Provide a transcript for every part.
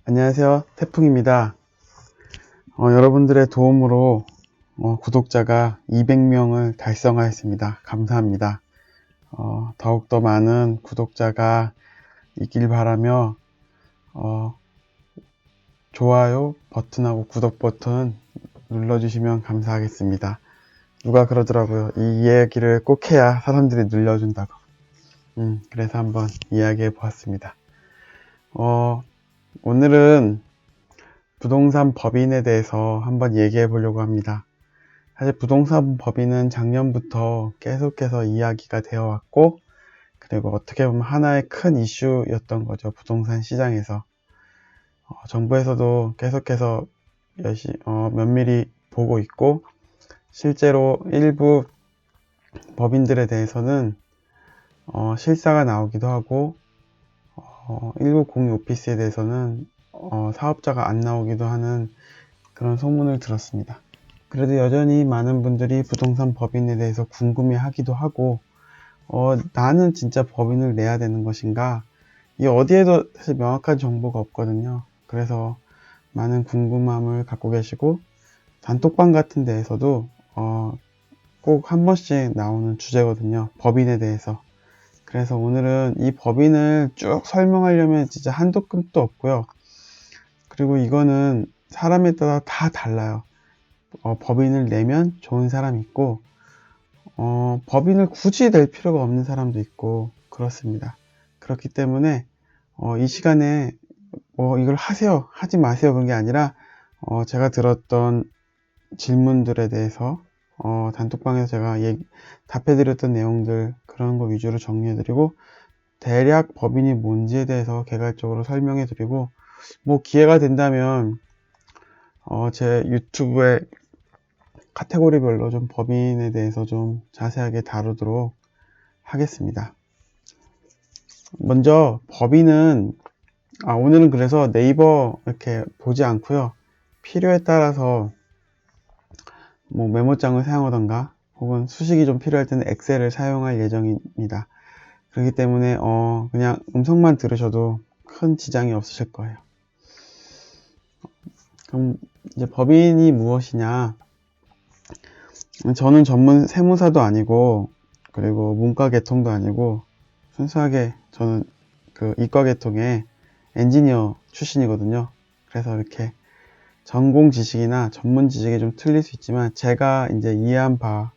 안녕하세요. 태풍입니다. 여러분들의 도움으로 구독자가 200명을 달성하였습니다. 감사합니다. 더욱더 많은 구독자가 있길 바라며 좋아요 버튼하고 구독 버튼 눌러주시면 감사하겠습니다. 누가 그러더라고요. 이 이야기를 꼭 해야 사람들이 눌러준다고. 그래서 한번 이야기해 보았습니다. 오늘은 부동산 법인에 대해서 한번 얘기해 보려고 합니다. 사실 부동산 법인은 작년부터 계속해서 이야기가 되어 왔고, 그리고 어떻게 보면 하나의 큰 이슈였던 거죠. 부동산 시장에서. 정부에서도 계속해서 면밀히 보고 있고, 실제로 일부 법인들에 대해서는 실사가 나오기도 하고, 일부 공유 오피스에 대해서는 사업자가 안 나오기도 하는 그런 소문을 들었습니다. 그래도 여전히 많은 분들이 부동산 법인에 대해서 궁금해 하기도 하고, 나는 진짜 법인을 내야 되는 것인가? 이 어디에도 사실 명확한 정보가 없거든요. 그래서 많은 궁금함을 갖고 계시고, 단톡방 같은 데에서도 꼭 한 번씩 나오는 주제거든요. 법인에 대해서. 그래서 오늘은 이 법인을 쭉 설명하려면 진짜 한도 끝도 없고요. 그리고 이거는 사람에 따라 다 달라요. 법인을 내면 좋은 사람이 있고, 법인을 굳이 낼 필요가 없는 사람도 있고, 그렇습니다. 그렇기 때문에, 이 시간에, 이걸 하세요, 하지 마세요, 그런 게 아니라, 제가 들었던 질문들에 대해서, 단톡방에서 제가 답해드렸던 내용들, 그런 거 위주로 정리해드리고, 대략 법인이 뭔지에 대해서 개괄적으로 설명해드리고, 기회가 된다면, 제 유튜브에 카테고리별로 좀 법인에 대해서 좀 자세하게 다루도록 하겠습니다. 먼저 법인은 오늘은 그래서 네이버 이렇게 보지 않고요. 필요에 따라서 메모장을 사용하던가 혹은 수식이 좀 필요할 때는 엑셀을 사용할 예정입니다. 그렇기 때문에 그냥 음성만 들으셔도 큰 지장이 없으실 거예요. 그럼 이제 법인이 무엇이냐? 저는 전문 세무사도 아니고, 그리고 문과 계통도 아니고, 순수하게 저는 그 이과 계통의 엔지니어 출신이거든요. 그래서 이렇게 전공 지식이나 전문 지식이 좀 틀릴 수 있지만, 제가 이제 이해한 바,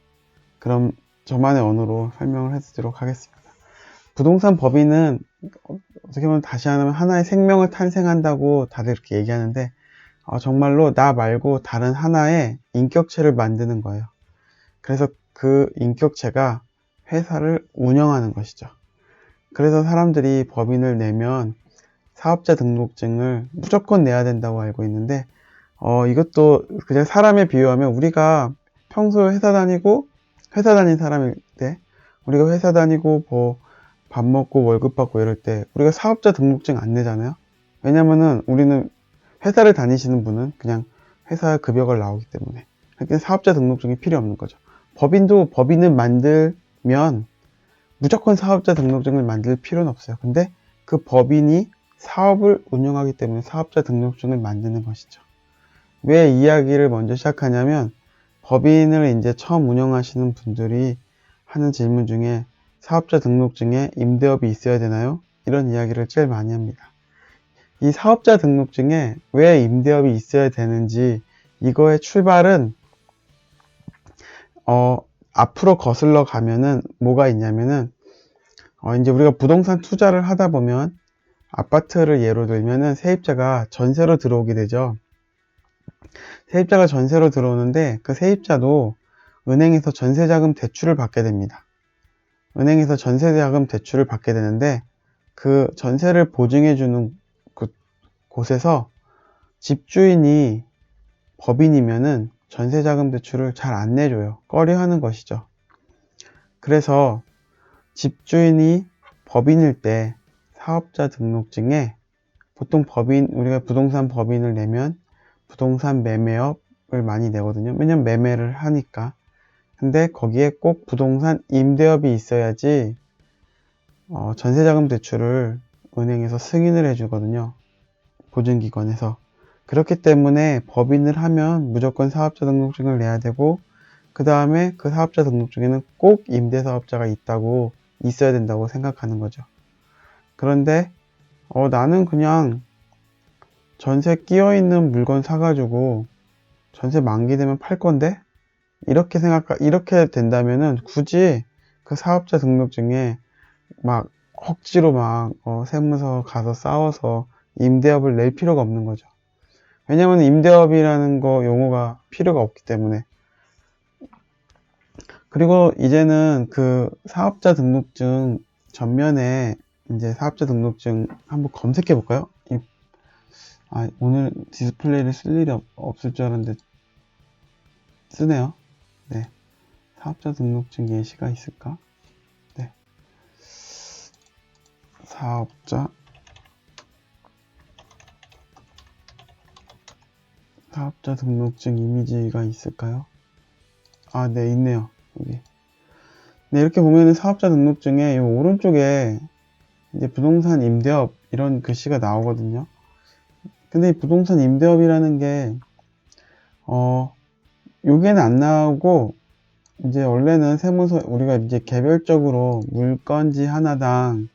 그럼 저만의 언어로 설명을 해드리도록 하겠습니다. 부동산 법인은 어떻게 보면 다시 하면 하나의 생명을 탄생한다고 다들 이렇게 얘기하는데, 정말로 나 말고 다른 하나의 인격체를 만드는 거예요. 그래서 그 인격체가 회사를 운영하는 것이죠. 그래서 사람들이 법인을 내면 사업자 등록증을 무조건 내야 된다고 알고 있는데, 이것도 그냥 사람에 비유하면 우리가 평소에 회사 다닌 사람일 때, 우리가 회사 다니고 밥 먹고 월급 받고 이럴 때 우리가 사업자 등록증 안 내잖아요. 왜냐면은 우리는 회사를 다니시는 분은 그냥 회사 급여가 나오기 때문에 그러니까 사업자 등록증이 필요 없는 거죠. 법인도 법인을 만들면 무조건 사업자 등록증을 만들 필요는 없어요. 근데 그 법인이 사업을 운영하기 때문에 사업자 등록증을 만드는 것이죠. 왜 이야기를 먼저 시작하냐면, 법인을 이제 처음 운영하시는 분들이 하는 질문 중에 사업자 등록증에 임대업이 있어야 되나요? 이런 이야기를 제일 많이 합니다. 이 사업자 등록증에 왜 임대업이 있어야 되는지, 이거의 출발은 앞으로 거슬러 가면은 뭐가 있냐면은, 이제 우리가 부동산 투자를 하다 보면 아파트를 예로 들면은 세입자가 전세로 들어오게 되죠. 세입자가 전세로 들어오는데 그 세입자도 은행에서 전세자금 대출을 받게 됩니다. 은행에서 전세자금 대출을 받게 되는데, 그 전세를 보증해주는 그 곳에서 집주인이 법인이면은 전세자금 대출을 잘 안 내줘요. 꺼려하는 것이죠. 그래서 집주인이 법인일 때 사업자 등록증에 보통 우리가 부동산 법인을 내면 부동산 매매업을 많이 내거든요. 왜냐면 매매를 하니까. 근데 거기에 꼭 부동산 임대업이 있어야지 전세자금 대출을 은행에서 승인을 해주거든요. 보증기관에서. 그렇기 때문에 법인을 하면 무조건 사업자 등록증을 내야 되고, 그 다음에 그 사업자 등록증에는 꼭 임대사업자가 있어야 된다고 생각하는 거죠. 그런데 나는 그냥 전세 끼어있는 물건 사가지고 전세 만기되면 팔 건데, 이렇게 된다면은 굳이 그 사업자 등록증에 막 억지로 세무서 가서 싸워서 임대업을 낼 필요가 없는 거죠. 왜냐면 임대업이라는 거 용어가 필요가 없기 때문에. 그리고 이제는 그 사업자 등록증 전면에 이제 사업자 등록증 한번 검색해 볼까요? 오늘 디스플레이를 쓸 일이 없을 줄 알았는데 쓰네요. 네. 사업자 등록증 예시가 있을까? 네. 사업자 등록증 이미지가 있을까요? 네, 있네요. 여기. 네, 이렇게 보면은 사업자 등록증에 이 오른쪽에 이제 부동산 임대업 이런 글씨가 나오거든요. 근데 이 부동산 임대업이라는 게 요게는 안 나오고, 이제 원래는 세무서 우리가 이제 개별적으로 물건지 하나당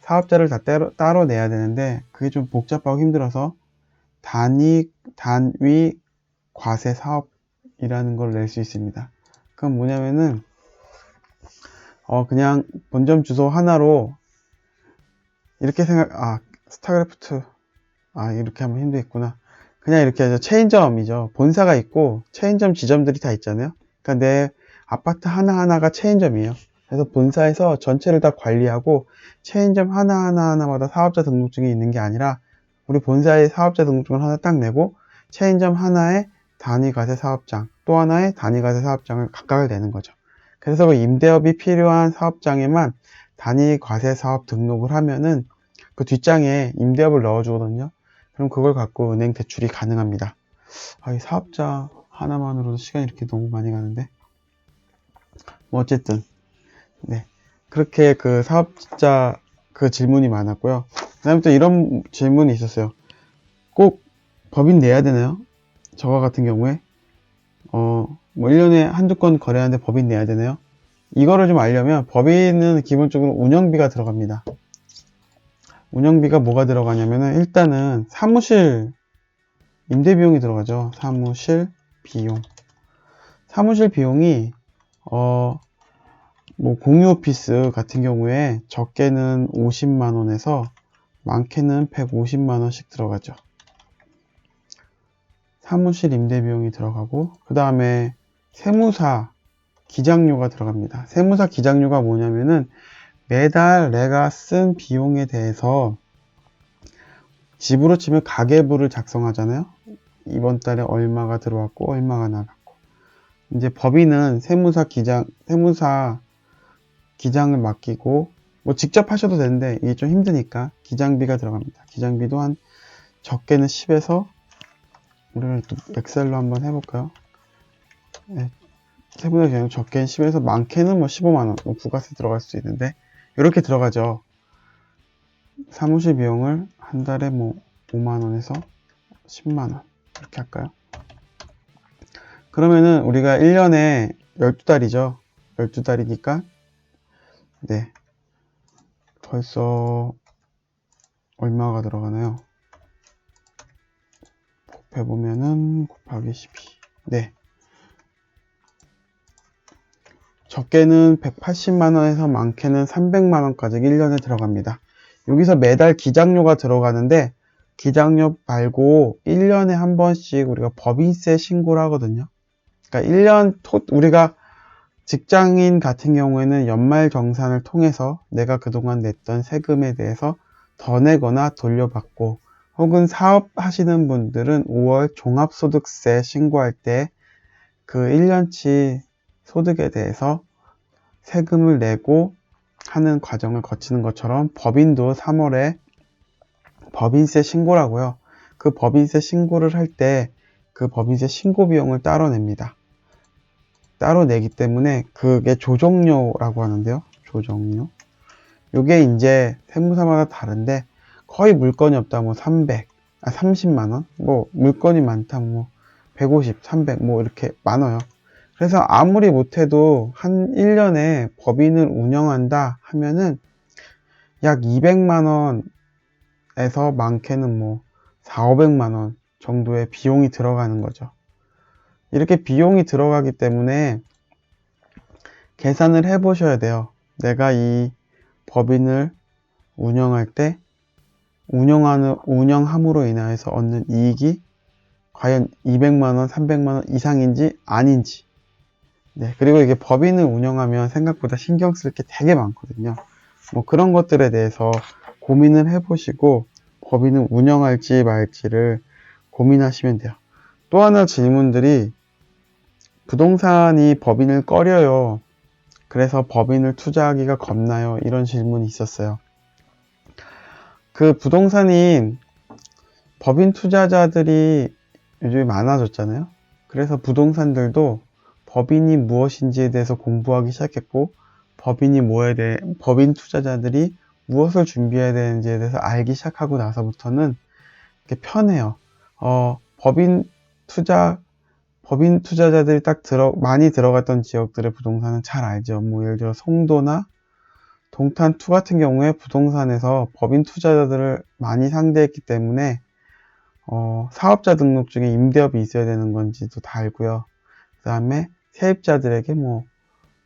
사업자를 다 따로 내야 되는데, 그게 좀 복잡하고 힘들어서 단위 과세 사업이라는 걸 낼 수 있습니다. 그건 뭐냐면은 그냥 본점 주소 하나로 이렇게 스타크래프트 이렇게 하면 힘도 있구나. 그냥 이렇게 해서 체인점이죠. 본사가 있고 체인점 지점들이 다 있잖아요. 그러니까 내 아파트 하나하나가 체인점이에요. 그래서 본사에서 전체를 다 관리하고 체인점 하나하나마다 사업자 등록증이 있는 게 아니라 우리 본사의 사업자 등록증을 하나 딱 내고 체인점 하나에 단위과세 사업장, 또 하나의 단위과세 사업장을 각각을 내는 거죠. 그래서 그 임대업이 필요한 사업장에만 단위과세 사업 등록을 하면은 그 뒷장에 임대업을 넣어주거든요. 그럼 그걸 갖고 은행 대출이 가능합니다. 이 사업자 하나만으로도 시간이 이렇게 너무 많이 가는데. 어쨌든, 네. 그렇게 그 사업자 그 질문이 많았고요. 그 다음에 또 이런 질문이 있었어요. 꼭 법인 내야 되나요? 저와 같은 경우에, 1년에 한두 건 거래하는데 법인 내야 되나요? 이거를 좀 알려면 법인은 기본적으로 운영비가 들어갑니다. 운영비가 뭐가 들어가냐면은 일단은 사무실 임대 비용이 들어가죠. 사무실 비용. 사무실 비용이 공유 오피스 같은 경우에 적게는 50만원에서 많게는 150만원씩 들어가죠. 사무실 임대 비용이 들어가고, 그 다음에 세무사 기장료가 들어갑니다. 세무사 기장료가 뭐냐면은 매달 내가 쓴 비용에 대해서 집으로 치면 가계부를 작성하잖아요. 이번 달에 얼마가 들어왔고 얼마가 나갔고. 이제 법인은 세무사 기장을 맡기고 직접 하셔도 되는데 이게 좀 힘드니까 기장비가 들어갑니다. 기장비도 한 적게는 10에서 우리가 또 엑셀로 한번 해볼까요? 네. 세무사 기장 적게는 10에서 많게는 15만원 부가세 들어갈 수 있는데 이렇게 들어가죠. 사무실 비용을 한 달에 5만원에서 10만원 이렇게 할까요? 그러면은 우리가 1년에 12달이죠. 12달이니까 네, 벌써 얼마가 들어가나요? 곱해보면은 곱하기 12. 네, 적게는 180만원에서 많게는 300만원까지 1년에 들어갑니다. 여기서 매달 기장료가 들어가는데 기장료 말고 1년에 한 번씩 우리가 법인세 신고를 하거든요. 그러니까 우리가 직장인 같은 경우에는 연말정산을 통해서 내가 그동안 냈던 세금에 대해서 더 내거나 돌려받고, 혹은 사업하시는 분들은 5월 종합소득세 신고할 때 그 1년치 소득에 대해서 세금을 내고 하는 과정을 거치는 것처럼 법인도 3월에 법인세 신고를 하고요. 그 법인세 신고를 할 때 그 법인세 신고 비용을 따로 냅니다. 따로 내기 때문에 그게 조정료라고 하는데요. 조정료. 요게 이제 세무사마다 다른데 거의 물건이 없다 300 30만 원? 뭐 물건이 많다 뭐 150, 300 뭐 이렇게 많아요. 그래서 아무리 못해도 한 1년에 법인을 운영한다 하면은 약 200만 원에서 많게는 뭐 4, 500만 원 정도의 비용이 들어가는 거죠. 이렇게 비용이 들어가기 때문에 계산을 해 보셔야 돼요. 내가 이 법인을 운영할 때 운영함으로 인하여서 얻는 이익이 과연 200만 원, 300만 원 이상인지 아닌지. 네, 그리고 이게 법인을 운영하면 생각보다 신경 쓸 게 되게 많거든요. 뭐 그런 것들에 대해서 고민을 해보시고 법인을 운영할지 말지를 고민하시면 돼요. 또 하나 질문들이 부동산이 법인을 꺼려요. 그래서 법인을 투자하기가 겁나요. 이런 질문이 있었어요. 그 부동산이 법인 투자자들이 요즘에 많아졌잖아요. 그래서 부동산들도 법인이 무엇인지에 대해서 공부하기 시작했고, 법인 투자자들이 무엇을 준비해야 되는지에 대해서 알기 시작하고 나서부터는 이렇게 편해요. 법인 투자자들이 많이 들어갔던 지역들의 부동산은 잘 알죠. 뭐 예를 들어 송도나 동탄2 같은 경우에 부동산에서 법인 투자자들을 많이 상대했기 때문에 사업자 등록 중에 임대업이 있어야 되는 건지도 다 알고요. 그 다음에 세입자들에게 뭐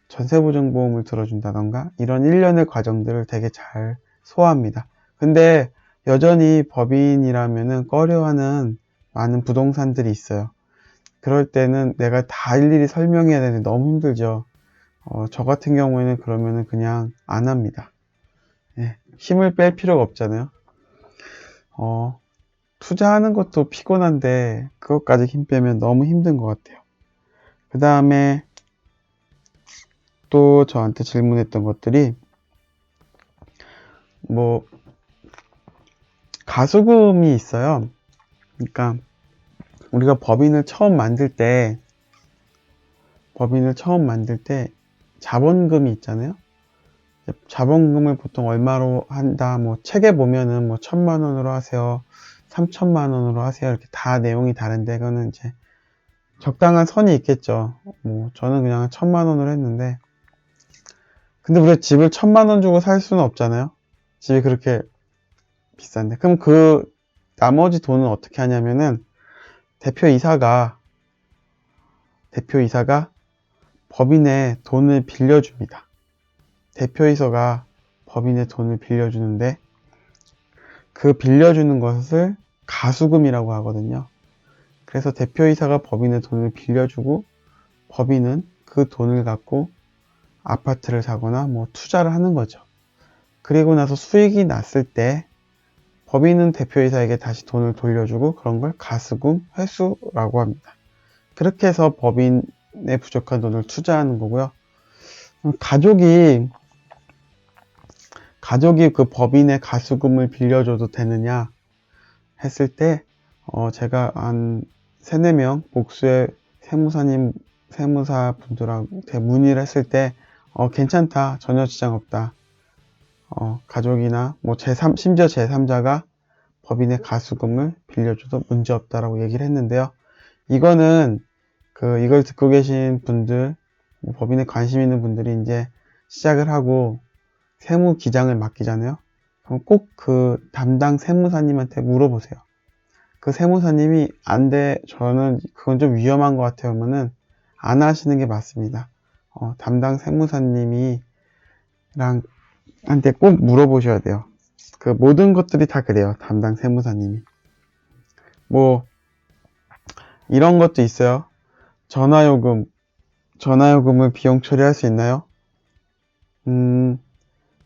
전세보증보험을 들어준다던가 이런 일련의 과정들을 되게 잘 소화합니다. 근데 여전히 법인이라면은 꺼려하는 많은 부동산들이 있어요. 그럴 때는 내가 다 일일이 설명해야 되는데 너무 힘들죠. 저 같은 경우에는 그러면은 그냥 안 합니다. 네, 힘을 뺄 필요가 없잖아요. 투자하는 것도 피곤한데 그것까지 힘 빼면 너무 힘든 것 같아요. 그 다음에 또 저한테 질문했던 것들이 뭐 가수금이 있어요. 그러니까 우리가 법인을 처음 만들 때 자본금이 있잖아요. 자본금을 보통 얼마로 한다, 뭐 책에 보면은 뭐 1,000만 원으로 하세요, 3,000만 원으로 하세요, 이렇게 다 내용이 다른데 그거는 이제 적당한 선이 있겠죠. 뭐 저는 그냥 1,000만 원으로 했는데, 근데 우리가 집을 1,000만 원 주고 살 수는 없잖아요. 집이 그렇게 비싼데. 그럼 그 나머지 돈은 어떻게 하냐면은 대표이사가 법인에 돈을 빌려줍니다. 대표이사가 법인에 돈을 빌려주는데 그 빌려주는 것을 가수금이라고 하거든요. 그래서 대표이사가 법인에 돈을 빌려주고 법인은 그 돈을 갖고 아파트를 사거나 뭐 투자를 하는 거죠. 그리고 나서 수익이 났을 때 법인은 대표이사에게 다시 돈을 돌려주고 그런 걸 가수금 회수라고 합니다. 그렇게 해서 법인에 부족한 돈을 투자하는 거고요. 가족이 그 법인의 가수금을 빌려줘도 되느냐 했을 때 제가 한 3, 4명 복수의 세무사 분들한테 문의를 했을 때 괜찮다, 전혀 지장 없다, 가족이나 뭐 심지어 제3자가 법인의 가수금을 빌려줘도 문제 없다라고 얘기를 했는데요. 이거는 이걸 듣고 계신 분들, 뭐 법인에 관심 있는 분들이 이제 시작을 하고 세무기장을 맡기잖아요. 그럼 꼭 그 담당 세무사님한테 물어보세요. 그 세무사님이 안 돼, 저는 그건 좀 위험한 것 같아요, 하면은 안 하시는 게 맞습니다. 담당 세무사님이랑 한테 꼭 물어보셔야 돼요. 그 모든 것들이 다 그래요, 담당 세무사님이. 뭐 이런 것도 있어요. 전화요금을 비용 처리할 수 있나요?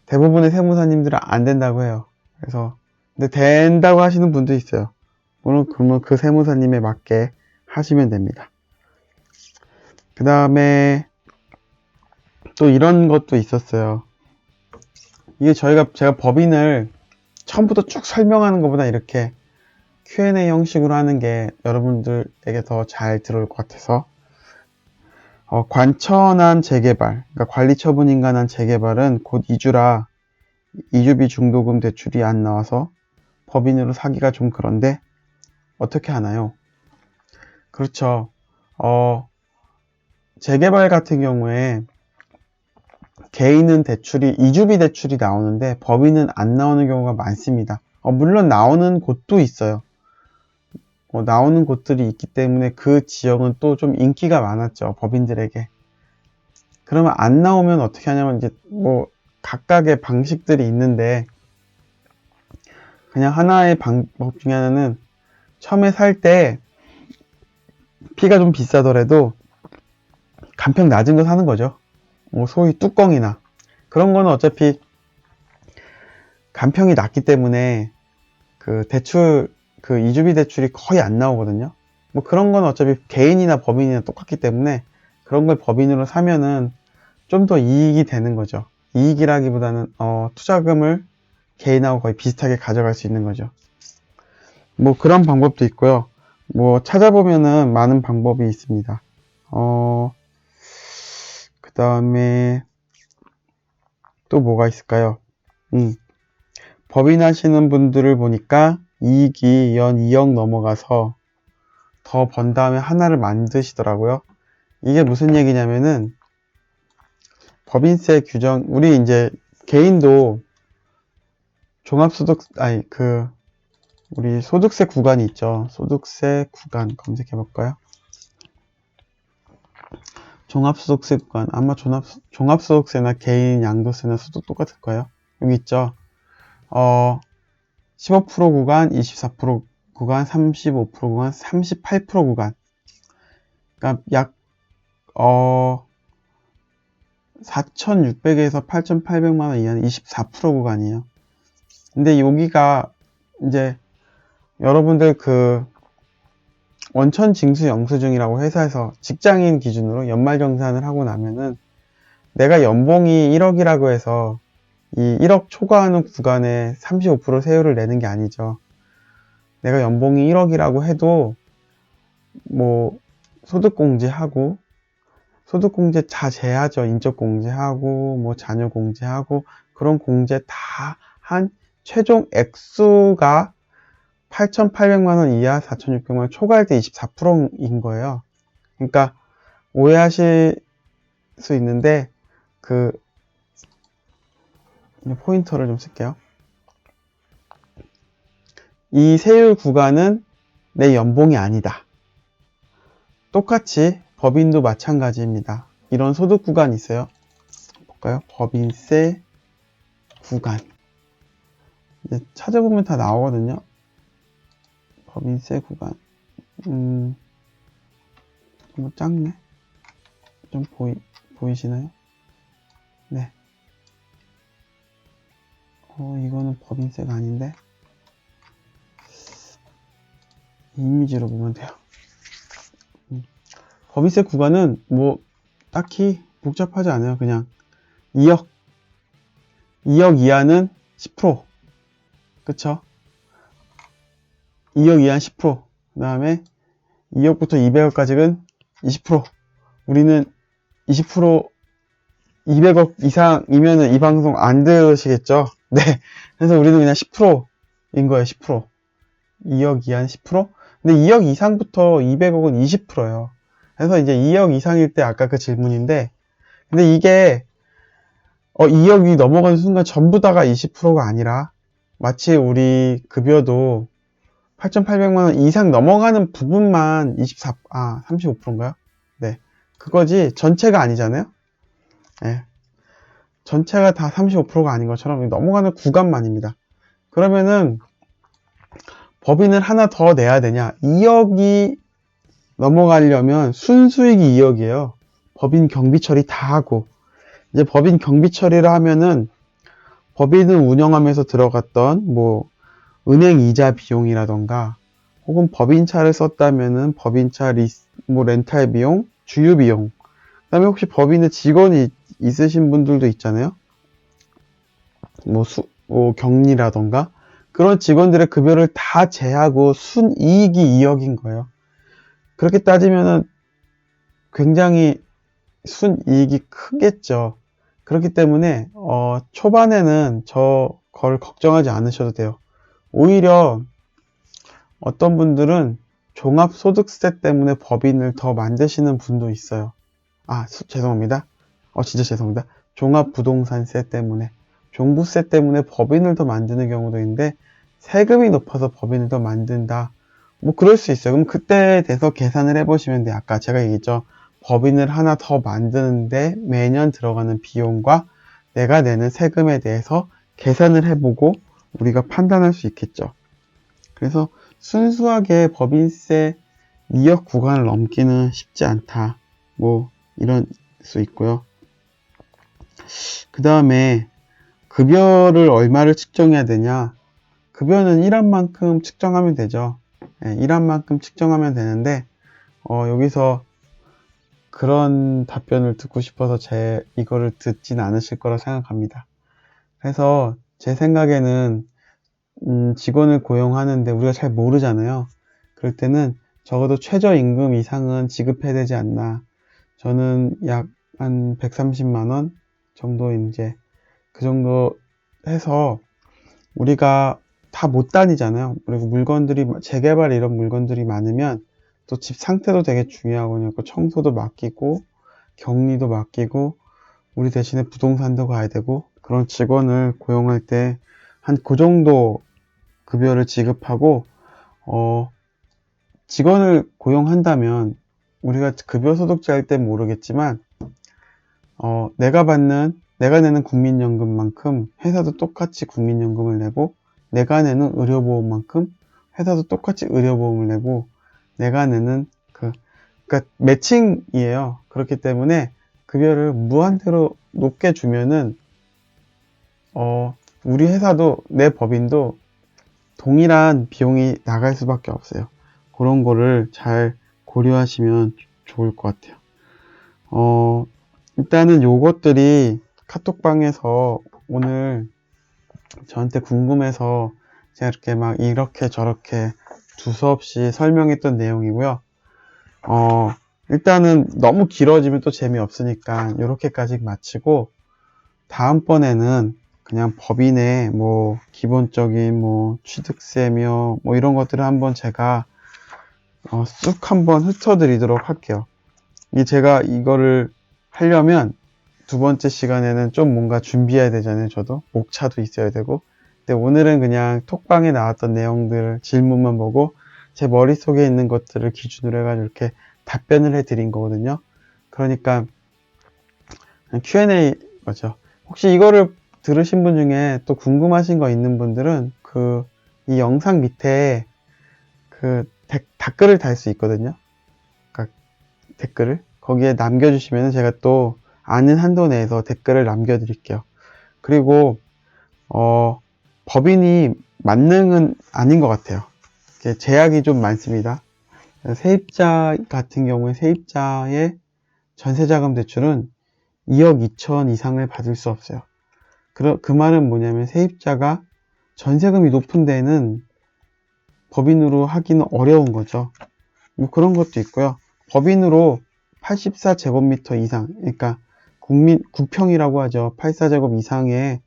대부분의 세무사님들은 안 된다고 해요. 그래서 근데 된다고 하시는 분도 있어요. 물론 그러면 그 세무사님에 맞게 하시면 됩니다. 그 다음에 또 이런 것도 있었어요. 이게 제가 법인을 처음부터 쭉 설명하는 것보다 이렇게 Q&A 형식으로 하는 게 여러분들에게 더 잘 들어올 것 같아서, 관천한 재개발, 그러니까 관리처분인 간한 재개발은 곧 이주라 이주비 중도금 대출이 안 나와서 법인으로 사기가 좀 그런데 어떻게 하나요? 그렇죠. 재개발 같은 경우에 개인은 대출이 이주비 대출이 나오는데 법인은 안 나오는 경우가 많습니다. 물론 나오는 곳도 있어요. 나오는 곳들이 있기 때문에 그 지역은 또 좀 인기가 많았죠, 법인들에게. 그러면 안 나오면 어떻게 하냐면 이제 뭐 각각의 방식들이 있는데, 그냥 하나의 방법 중에 하나는 처음에 살 때 피가 좀 비싸더라도 간평 낮은 거 사는 거죠. 소위 뚜껑이나 그런 거는 어차피 간평이 낮기 때문에 그 대출, 그 이주비 대출이 거의 안 나오거든요. 뭐 그런 건 어차피 개인이나 법인이나 똑같기 때문에 그런 걸 법인으로 사면은 좀 더 이익이 되는 거죠. 이익이라기보다는 투자금을 개인하고 거의 비슷하게 가져갈 수 있는 거죠. 뭐 그런 방법도 있고요. 뭐 찾아보면은 많은 방법이 있습니다. 그 다음에 또 뭐가 있을까요? 법인 하시는 분들을 보니까 이익이 연 2억 넘어가서 더 번 다음에 하나를 만드시더라고요. 이게 무슨 얘기냐면은 법인세 규정, 우리 이제 개인도 우리 소득세 구간이 있죠. 소득세 구간 검색해 볼까요? 종합소득세 구간, 아마 종합소득세나 개인 양도세나 수도 똑같을 거예요. 여기 있죠. 15% 구간, 24% 구간, 35% 구간, 38% 구간. 그러니까 약 4,600에서 8,800만 원 이하는 24% 구간이에요. 근데 여기가 이제 여러분들 그 원천징수 영수증이라고 회사에서 직장인 기준으로 연말정산을 하고 나면은 내가 연봉이 1억이라고 해서 이 1억 초과하는 구간에 35% 세율을 내는 게 아니죠. 내가 연봉이 1억이라고 해도 뭐 소득공제하고, 소득공제 다 제하죠. 인적공제하고 뭐 자녀공제하고 그런 공제 다 한 최종 액수가 8,800만 원 이하 4,600만 원 초과할 때 24%인 거예요. 그러니까 오해하실 수 있는데 그 포인터를 좀 쓸게요. 이 세율 구간은 내 연봉이 아니다. 똑같이 법인도 마찬가지입니다. 이런 소득 구간이 있어요. 볼까요? 법인세 구간. 이제 찾아보면 다 나오거든요. 법인세 구간. 너무 작네. 좀 보이시나요? 네. 이거는 법인세가 아닌데. 이미지로 보면 돼요. 법인세 구간은 뭐 딱히 복잡하지 않아요. 그냥 2억 이하는 10%. 그쵸? 2억 이하 10%. 그 다음에 2억부터 200억까지는 20%. 우리는 20% 200억 이상이면은 이 방송 안 들으시겠죠? 네. 그래서 우리는 그냥 10%인 거예요. 10%. 2억 이하는 10%? 근데 2억 이상부터 200억은 20%예요. 그래서 이제 2억 이상일 때 아까 그 질문인데, 근데 이게 2억이 넘어가는 순간 전부 다가 20%가 아니라 마치 우리 급여도 8,800만 원 이상 넘어가는 부분만 35%인가요? 네. 그거지 전체가 아니잖아요. 네. 전체가 다 35%가 아닌 것처럼 넘어가는 구간만입니다. 그러면은 법인을 하나 더 내야 되냐? 2억이 넘어가려면 순수익이 2억이에요. 법인 경비 처리 다 하고. 이제 법인 경비 처리를 하면은 법인을 운영하면서 들어갔던 뭐 은행 이자 비용이라던가 혹은 법인차를 썼다면은 법인차 렌탈 비용, 주유 비용. 그다음에 혹시 법인에 직원이 있으신 분들도 있잖아요. 뭐 격리라던가 그런 직원들의 급여를 다 제하고 순이익이 2억인 거예요. 그렇게 따지면은 굉장히 순이익이 크겠죠. 그렇기 때문에 초반에는 저 걸 걱정하지 않으셔도 돼요. 오히려 어떤 분들은 종합소득세 때문에 법인을 더 만드시는 분도 있어요. 죄송합니다. 진짜 죄송합니다. 종합부동산세 때문에, 종부세 때문에 법인을 더 만드는 경우도 있는데, 세금이 높아서 법인을 더 만든다. 뭐 그럴 수 있어요. 그럼 그때에 대해서 계산을 해보시면 돼요. 아까 제가 얘기했죠. 법인을 하나 더 만드는데 매년 들어가는 비용과 내가 내는 세금에 대해서 계산을 해보고 우리가 판단할 수 있겠죠. 그래서 순수하게 법인세 2억 구간을 넘기는 쉽지 않다. 뭐 이런 수 있고요. 그 다음에 급여를 얼마를 측정해야 되냐? 급여는 일한 만큼 측정하면 되죠. 일한 만큼 측정하면 되는데 여기서 그런 답변을 듣고 싶어서 이거를 듣진 않으실 거라 생각합니다. 그래서 제 생각에는 직원을 고용하는데 우리가 잘 모르잖아요. 그럴 때는 적어도 최저임금 이상은 지급해야 되지 않나. 저는 약 한 130만 원 정도 이제 그 정도 해서 우리가 다 못 다니잖아요. 그리고 물건들이 재개발 이런 물건들이 많으면 또 집 상태도 되게 중요하거든요. 청소도 맡기고 격리도 맡기고 우리 대신에 부동산도 가야 되고 그런 직원을 고용할 때 한 그 정도 급여를 지급하고 직원을 고용한다면 우리가 급여 소득자일 땐 모르겠지만 내가 내는 국민연금만큼 회사도 똑같이 국민연금을 내고 내가 내는 의료보험만큼 회사도 똑같이 의료보험을 내고 내가 내는 그러니까 매칭이에요. 그렇기 때문에 급여를 무한대로 높게 주면은 우리 회사도 내 법인도 동일한 비용이 나갈 수밖에 없어요. 그런 거를 잘 고려하시면 좋을 것 같아요. 일단은 요것들이 카톡방에서 오늘 저한테 궁금해서 제가 이렇게 막 이렇게 저렇게 두서없이 설명했던 내용이고요. 일단은 너무 길어지면 또 재미없으니까 이렇게까지 마치고 다음번에는 그냥 법인의 뭐 기본적인 뭐 취득세며 뭐 이런 것들을 한번 제가 쑥 한번 훑어드리도록 할게요. 제가 이거를 하려면 두 번째 시간에는 좀 뭔가 준비해야 되잖아요. 저도 목차도 있어야 되고. 근데 오늘은 그냥 톡방에 나왔던 내용들 질문만 보고 제 머릿속에 있는 것들을 기준으로 해가지고 이렇게 답변을 해드린 거거든요. 그러니까 Q&A 거죠. 혹시 이거를 들으신 분 중에 또 궁금하신 거 있는 분들은 이 영상 밑에 댓글을 달 수 있거든요. 그러니까 댓글을 거기에 남겨주시면 제가 또 아는 한도 내에서 댓글을 남겨드릴게요. 그리고 법인이 만능은 아닌 것 같아요. 제약이 좀 많습니다. 세입자 같은 경우에 세입자의 전세자금 대출은 2억 2천 이상을 받을 수 없어요. 그 말은 뭐냐면 세입자가 전세금이 높은 데는 법인으로 하기는 어려운 거죠. 뭐 그런 것도 있고요. 법인으로 84제곱미터 이상, 그러니까 국평이라고 하죠. 84제곱 이상의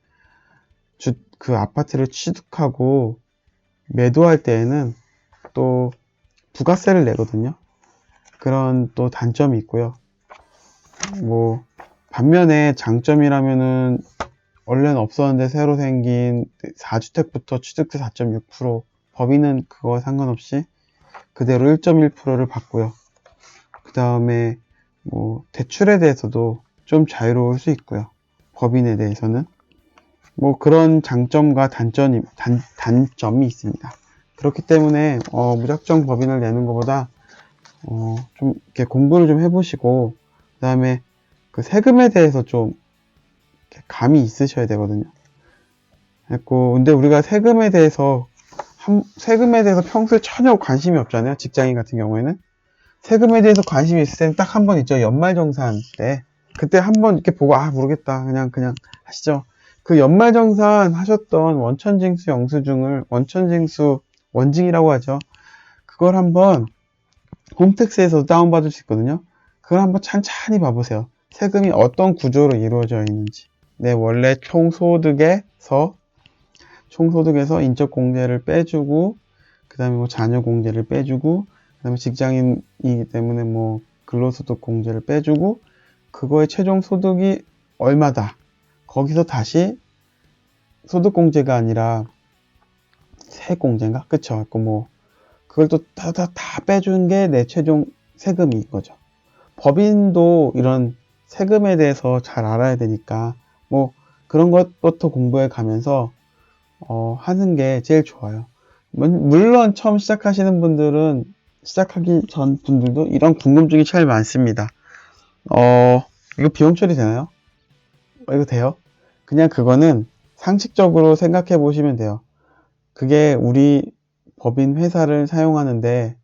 그 아파트를 취득하고 매도할 때에는 또 부가세를 내거든요. 그런 또 단점이 있고요. 뭐 반면에 장점이라면은 원래는 없었는데 새로 생긴 4주택부터 취득세 4.6%, 법인은 그거 상관없이 그대로 1.1%를 받고요. 그 다음에 뭐 대출에 대해서도 좀 자유로울 수 있고요. 법인에 대해서는 뭐 그런 장점과 단점이 있습니다. 그렇기 때문에 무작정 법인을 내는 것보다 좀 이렇게 공부를 좀 해보시고 그 다음에 그 세금에 대해서 좀 감이 있으셔야 되거든요. 근데 우리가 세금에 대해서 평소에 전혀 관심이 없잖아요. 직장인 같은 경우에는 세금에 대해서 관심이 있을 때는 딱 한 번 있죠. 연말정산 때 그때 한번 이렇게 보고 모르겠다 그냥 하시죠. 그 연말정산 하셨던 원천징수 영수증을 원징이라고 하죠. 그걸 한번 홈택스에서 다운받을 수 있거든요. 그걸 한번 찬찬히 봐보세요. 세금이 어떤 구조로 이루어져 있는지. 내 원래 총소득에서 인적공제를 빼주고 그 다음에 뭐 자녀 공제를 빼주고, 그 다음에 직장인이기 때문에 뭐 근로소득 공제를 빼주고, 그거의 최종 소득이 얼마다. 거기서 다시 소득 공제가 아니라 세액 공제인가? 그쵸? 그 뭐, 그걸 또 다 빼준 게 내 최종 세금인 거죠. 법인도 이런 세금에 대해서 잘 알아야 되니까, 뭐, 그런 것부터 공부해 가면서, 하는 게 제일 좋아요. 물론 처음 시작하시는 분들은, 시작하기 전 분들도 이런 궁금증이 제일 많습니다. 이거 비용 처리 되나요? 이거 돼요? 그냥 그거는 상식적으로 생각해 보시면 돼요. 그게 우리 법인 회사를 사용하는데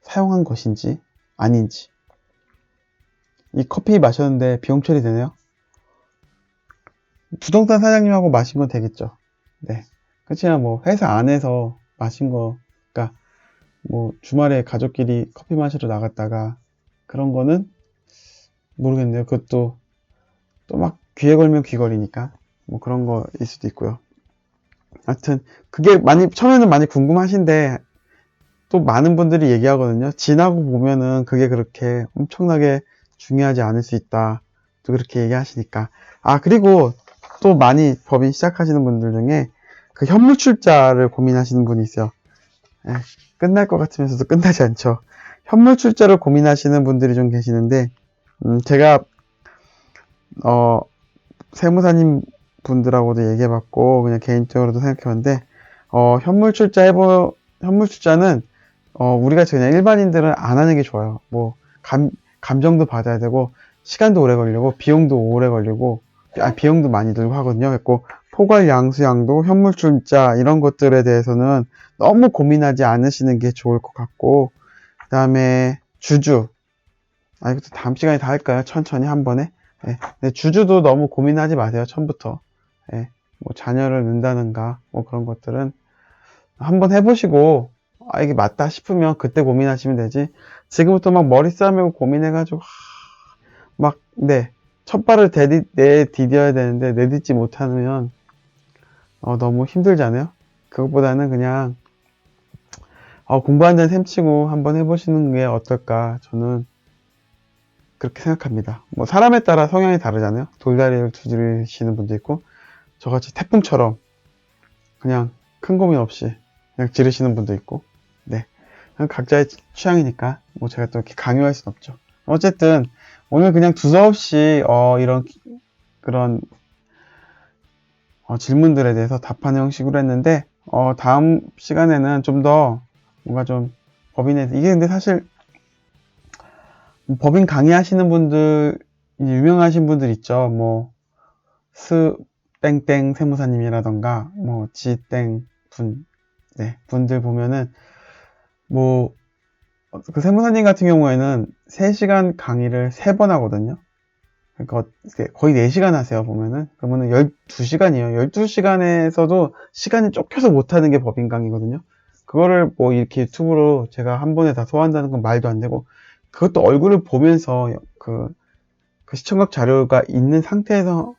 사용한 것인지 아닌지. 이 커피 마셨는데 비용 처리 되나요? 부동산 사장님하고 마신 건 되겠죠. 네. 그렇지만 뭐 회사 안에서 마신 거, 그러니까 뭐 주말에 가족끼리 커피 마시러 나갔다가 그런 거는 모르겠네요. 그것도 또 막 귀에 걸면 귀걸이니까 뭐 그런 거일 수도 있고요. 하여튼 그게 처음에는 많이 궁금하신데 또 많은 분들이 얘기하거든요. 지나고 보면은 그게 그렇게 엄청나게 중요하지 않을 수 있다. 또 그렇게 얘기하시니까. 그리고 또 많이 법인 시작하시는 분들 중에 그 현물출자를 고민하시는 분이 있어요. 예, 끝날 것 같으면서도 끝나지 않죠. 현물출자를 고민하시는 분들이 좀 계시는데, 제가, 세무사님 분들하고도 얘기해봤고, 그냥 개인적으로도 생각해봤는데, 현물출자는, 우리가 그냥 일반인들은 안 하는 게 좋아요. 뭐, 감정도 받아야 되고, 시간도 오래 걸리고, 비용도 오래 걸리고, 비용도 많이 들고 하거든요. 그래서 포괄 양수양도, 현물출자, 이런 것들에 대해서는 너무 고민하지 않으시는 게 좋을 것 같고, 그 다음에 주주. 이것도 다음 시간에 다 할까요? 천천히 한 번에. 예. 근데 주주도 너무 고민하지 마세요. 처음부터. 예. 뭐 자녀를 낳는다든가, 뭐 그런 것들은 한번 해보시고, 이게 맞다 싶으면 그때 고민하시면 되지. 지금부터 막 머리 싸매고 고민해가지고, 네. 첫 발을 내디뎌야 되는데, 내딛지 못하면, 너무 힘들잖아요? 그것보다는 그냥, 공부한다는 셈 치고 한번 해보시는 게 어떨까. 저는 그렇게 생각합니다. 뭐, 사람에 따라 성향이 다르잖아요? 돌다리를 두드리시는 분도 있고, 저같이 태풍처럼 그냥 큰 고민 없이 그냥 지르시는 분도 있고, 네. 각자의 취향이니까, 뭐 제가 또 이렇게 강요할 순 없죠. 어쨌든, 오늘 그냥 두서없이, 그런, 질문들에 대해서 답하는 형식으로 했는데, 다음 시간에는 좀 더, 뭔가 좀, 이게 근데 사실, 법인 강의하시는 분들, 유명하신 분들 있죠. 뭐, 땡땡 세무사님이라던가, 뭐, 지땡 네, 분들 보면은, 뭐, 그 세무사님 같은 경우에는 3시간 강의를 3번 하거든요. 그러니까 거의 4시간 하세요, 보면은. 그러면은 12시간이에요. 12시간에서도 시간이 쫓겨서 못하는 게 법인 강의거든요. 그거를 뭐 이렇게 유튜브로 제가 한 번에 다 소화한다는 건 말도 안 되고, 그것도 얼굴을 보면서 그 시청각 자료가 있는 상태에서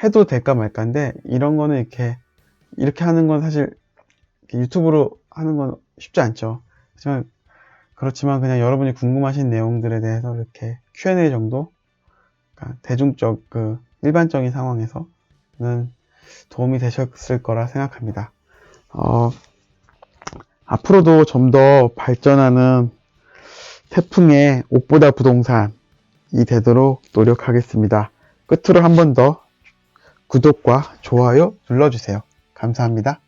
해도 될까 말까인데, 이런 거는 이렇게 하는 건 사실 유튜브로 하는 건 쉽지 않죠. 그렇지만 그냥 여러분이 궁금하신 내용들에 대해서 이렇게 Q&A 정도, 그러니까 대중적, 일반적인 상황에서는 도움이 되셨을 거라 생각합니다. 앞으로도 좀 더 발전하는 태풍의 옷보다 부동산이 되도록 노력하겠습니다. 끝으로 한 번 더 구독과 좋아요 눌러주세요. 감사합니다.